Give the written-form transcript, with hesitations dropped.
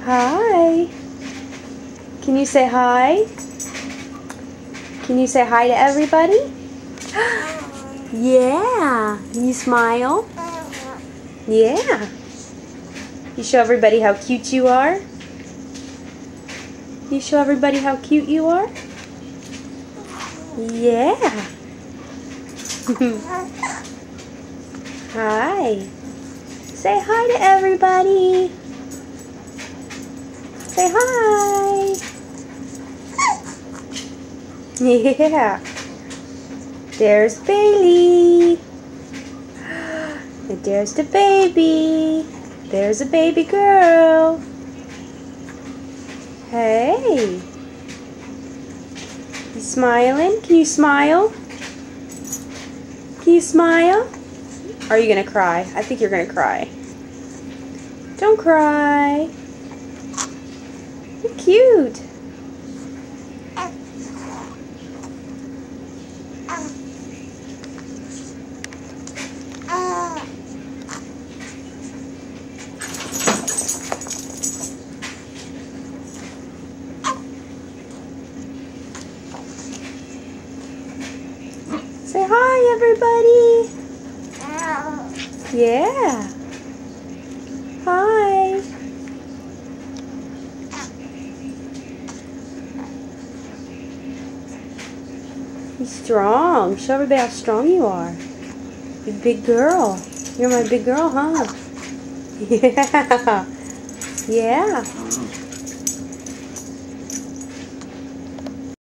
Hi. Can you say hi? Can you say hi to everybody? Yeah. Can you smile? Yeah. You show everybody how cute you are? You show everybody how cute you are? Yeah. Hi. Say hi to everybody. Say hi. Yeah. There's Bailey. And there's the baby. There's a baby girl. Hey. You smiling? Can you smile? Can you smile? Or are you gonna cry? I think you're gonna cry. Don't cry. You're cute. Say hi, everybody. Yeah. Hi. You're strong. Show everybody how strong you are. You're a big girl. You're my big girl, huh? Yeah. Yeah.